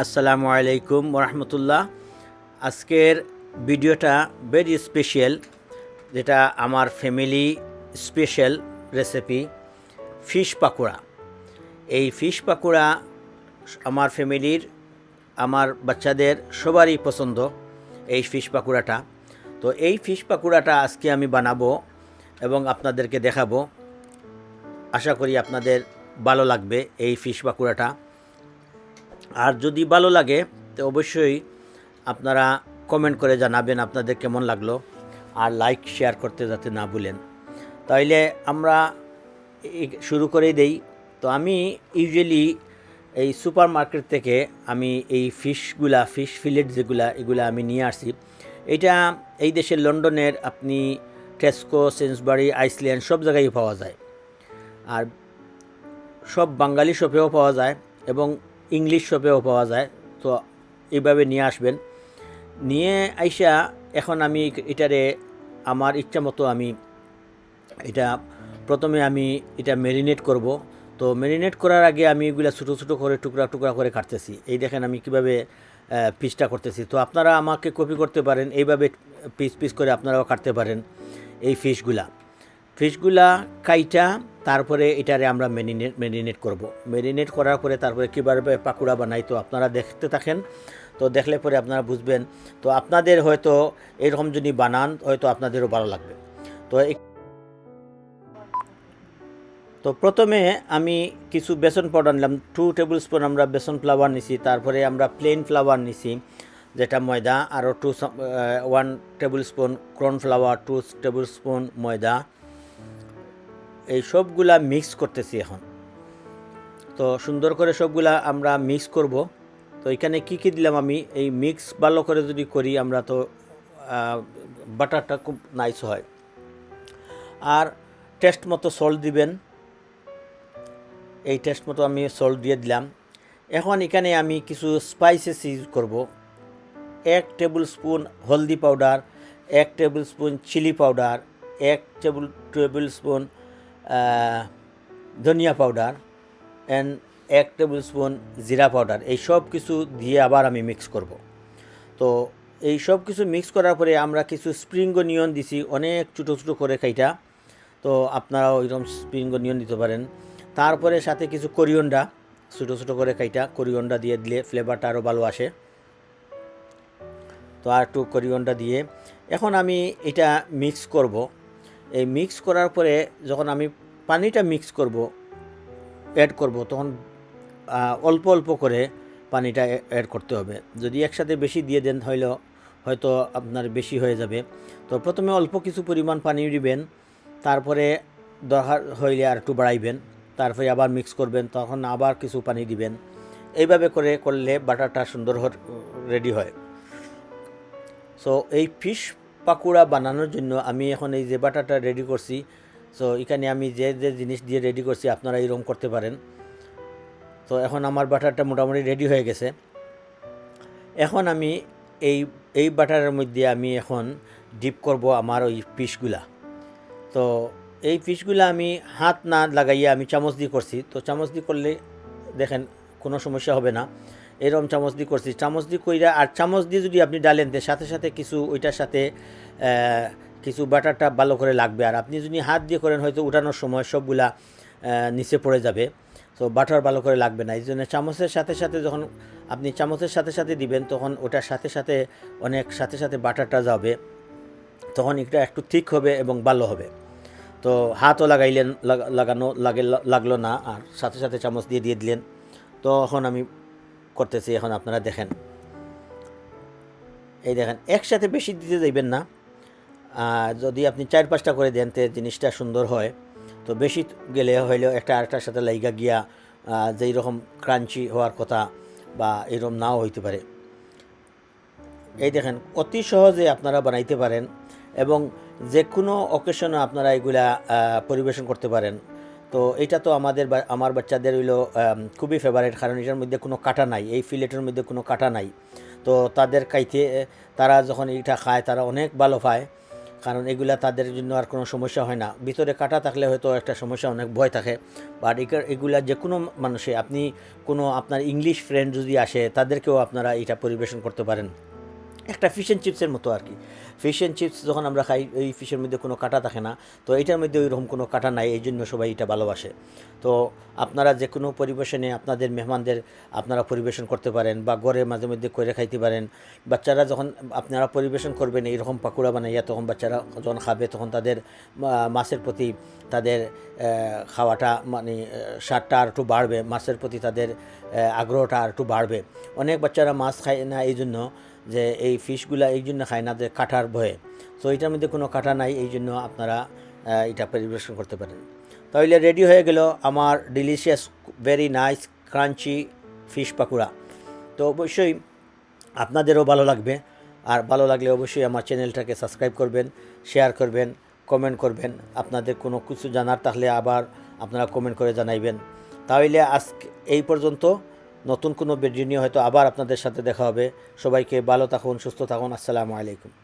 আসসালামু আলাইকুম ওরহমতুল্লাহ। আজকের ভিডিওটা ভেরি স্পেশাল, যেটা আমার family special recipe fish pakora. এই ফিশ পাকোড়া আমার ফ্যামিলির, আমার বাচ্চাদের সবারই পছন্দ এই ফিশ পাকোড়াটা। তো এই ফিশ পাকোড়াটা আজকে আমি বানাবো এবং আপনাদেরকে দেখাবো। আশা করি আপনাদের ভালো লাগবে এই ফিশ পাকোড়াটা। আর যদি ভালো লাগে তো অবশ্যই আপনারা কমেন্ট করে জানাবেন আপনাদের কেমন লাগলো, আর লাইক শেয়ার করতে যাতে না ভুলেন। তাইলে আমরা শুরু করেই দেই। তো আমি ইউজুয়ালি এই সুপার মার্কেট থেকে আমি এই ফিশ ফিলেট এগুলা আমি নিয়ে আসি। এটা এই দেশের লন্ডনের আপনি টেস্কো, সেন্সবারি, আইসল্যান্ড সব জায়গায় পাওয়া যায়, আর সব বাঙালি শপেও পাওয়া যায় এবং ইংলিশ শপেও পাওয়া যায়। তো এইভাবে নিয়ে আসবেন। নিয়ে আইসা এখন আমি এটারে আমার ইচ্ছা মতো আমি প্রথমে আমি এটা ম্যারিনেট করব। তো ম্যারিনেট করার আগে আমি এগুলো ছোটো ছোটো করে টুকরা টুকরা করে কাটতেছি। এই দেখেন আমি কিভাবে পিসটা করতেছি। তো আপনারা আমাকে কপি করতে পারেন, এইভাবে পিস পিস করে আপনারাও কাটতে পারেন এই ফিশগুলা কাইটা। তারপরে এটারে আমরা ম্যারিনেট করব। ম্যারিনেট করার পরে তারপরে কীভাবে পাকোড়া বানাই, তো আপনারা দেখতে থাকেন। তো দেখলে পরে আপনারা বুঝবেন। তো আপনাদের হয়তো এরকম যদি বানান হয়তো আপনাদেরও ভালো লাগবে। তো প্রথমে আমি কিছু বেসন পাউডার নিলাম, 2 টেবিল স্পুন আমরা বেসন ফ্লাওয়ার নিছি। তারপরে আমরা প্লেন ফ্লাওয়ার নিছি যেটা ময়দা, আরও 1 table spoon cornflour, 2 table spoon ময়দা। এই সবগুলা মিক্স করতেছি এখন। তো সুন্দর করে সবগুলা আমরা মিক্স করব। তো এখানে কি কি দিলাম আমি, এই মিক্স ভালো করে যদি করি আমরা তো বাটারটা খুব নাইস হয়। আর টেস্ট মতো সল্ট দিবেন। এই টেস্ট মতো আমি সল্ট দিয়ে দিলাম। এখন এখানে আমি কিছু স্পাইসেস ইউজ করব। 1 টেবিল স্পুন হলদি powder, 1 tablespoon chilli powder, 1 tablespoon ধনিয়া পাউডার অ্যান্ড 1 টেবিল স্পুন জিরা পাউডার। এই সব কিছু দিয়ে আবার আমি মিক্স করব। তো এই সব কিছু মিক্স করার পরে আমরা কিছু স্প্রিং অনিয়ন দিছি, অনেক ছোটো ছোটো করে খাইটা। তো আপনারাও এরকম স্প্রিং অনিয়ন দিতে পারেন। তারপরে সাথে কিছু করিয়েন্ডার ছোটো ছোটো করে খাইটা, করিয়েন্ডার দিয়ে দিলে ফ্লেভারটা আরও ভালো আসে। তো আর একটু করিয়েন্ডার দিয়ে এখন আমি এটা মিক্স করব। এই মিক্স করার পরে যখন আমি পানিটা অ্যাড করব তখন অল্প অল্প করে পানিটা অ্যাড করতে হবে। যদি একসাথে বেশি দিয়ে দেন হয়তো আপনার বেশি হয়ে যাবে। তো প্রথমে অল্প কিছু পরিমাণ পানি দিবেন, তারপরে দরকার হইলে আর একটু বাড়াইবেন, তারপরে আবার মিক্স করবেন, তখন আবার কিছু পানি দিবেন। এইভাবে করলে বাটারটা সুন্দর রেডি হয়। সো এই ফিশ পাকোড়া বানানোর জন্য আমি এখন এই যে বাটারটা রেডি করছি, সো এখানে আমি যে যে জিনিস দিয়ে রেডি করছি আপনারা এরকম করতে পারেন। তো এখন আমার বাটারটা মোটামুটি রেডি হয়ে গেছে। এখন আমি এই বাটারের মধ্যে আমি এখন ডিপ করব আমার ওই ফিশগুলা। তো এই ফিশগুলা আমি হাত না লাগাইয়া আমি চামচ দিয়ে করছি। তো চামচ দিয়ে করলে দেখেন কোনো সমস্যা হবে না। এরকম চামচ দিয়ে করছি, চামচ দিয়ে কইরা। আর চামচ দিয়ে যদি আপনি ডালেন তো সাথে সাথে কিছু ওইটার সাথে কিছু বাটারটা ভালো করে লাগবে। আর আপনি যদি হাত দিয়ে করেন হয়তো উঠানোর সময় সবগুলা নিচে পড়ে যাবে। তো বাটার ভালো করে লাগবে না। এই জন্য চামচের সাথে সাথে যখন আপনি চামচের সাথে সাথে দিবেন তখন ওটার সাথে সাথে সাথে সাথে বাটারটা যাবে, তখন এটা একটু ঠিক হবে এবং ভালো হবে। তো হাতও লাগলো না, আর সাথে সাথে চামচ দিয়ে দিলেন। তো এখন আমি করতেছি, এখন আপনারা দেখেন। এই দেখেন একসাথে বেশি দিতে যাইবেন না। যদি আপনি 4-5টা করে দেন তো জিনিসটা সুন্দর হয়। তো বেশি গেলে হইলেও একটা আরেকটার সাথে লাইগা গিয়া যেই রকম ক্রাঞ্চি হওয়ার কথা বা এরকম নাও হইতে পারে। এই দেখেন অতি সহজে আপনারা বানাইতে পারেন এবং যে কোনো অকেশনে আপনারা এগুলা পরিবেশন করতে পারেন। তো এটা তো আমার বাচ্চাদের হইলো খুবই ফেভারিট, কারণ এটার মধ্যে কোনো কাটা নাই, এই ফিলেটের মধ্যে কোনো কাটা নাই। তো তারা যখন এটা খায় তারা অনেক ভালো পায়। কারণ এগুলা তাদের জন্য আর কোনো সমস্যা হয় না। ভিতরে কাটা থাকলে হয়তো একটা সমস্যা, অনেক ভয় থাকে। বাট এগুলা যে কোনো মানুষে, আপনি কোনো আপনার ইংলিশ ফ্রেন্ড যদি আসে তাদেরকেও আপনারা এটা পরিবেশন করতে পারেন। একটা ফিশ অ্যান্ড চিপসের মতো আর কি। ফিশ অ্যান্ড চিপস যখন আমরা খাই, এই ফিশের মধ্যে কোনো কাটা থাকে না, তো এইটার মধ্যে ওইরকম কোনো কাটা নাই, এই জন্য সবাই এটা ভালোবাসে। তো আপনারা যে কোনো পরিবেশনে আপনাদের মেহমানদের আপনারা পরিবেশন করতে পারেন, বা ঘরে মাঝে মধ্যে করে খাইতে পারেন। বাচ্চারা যখন আপনারা পরিবেশন করবেন এইরকম পাকোড়া বানাইয়া, তখন বাচ্চারা যখন খাবে তখন তাদের মাছের প্রতি তাদের খাওয়াটা মানে স্বাদটা আর একটু বাড়বে, মাছের প্রতি তাদের আগ্রহটা আর একটু বাড়বে। অনেক বাচ্চারা মাছ খায় না এই জন্য যে এই ফিশগুলা এই জন্য খায় না যে কাটার ভয়ে। তো এটার মধ্যে কোনো কাটা নাই, এই জন্য আপনারা এটা পরিবেশন করতে পারেন। তাহলে রেডি হয়ে গেল আমার delicious, very nice crunchy fish pakora. তো অবশ্যই আপনাদেরও ভালো লাগবে, আর ভালো লাগলে অবশ্যই আমার চ্যানেলটাকে সাবস্ক্রাইব করবেন, শেয়ার করবেন, কমেন্ট করবেন। আপনাদের কোনো কিছু জানার থাকলে আবার আপনারা কমেন্ট করে জানাইবেন। তাহলে আজকে এই পর্যন্ত, নতুন কোনো ভিডিও নিয়ে হয়তো আবার আপনাদের সাথে দেখা হবে। সবাইকে ভালো থাকুন, সুস্থ থাকুন। আসসালামু আলাইকুম।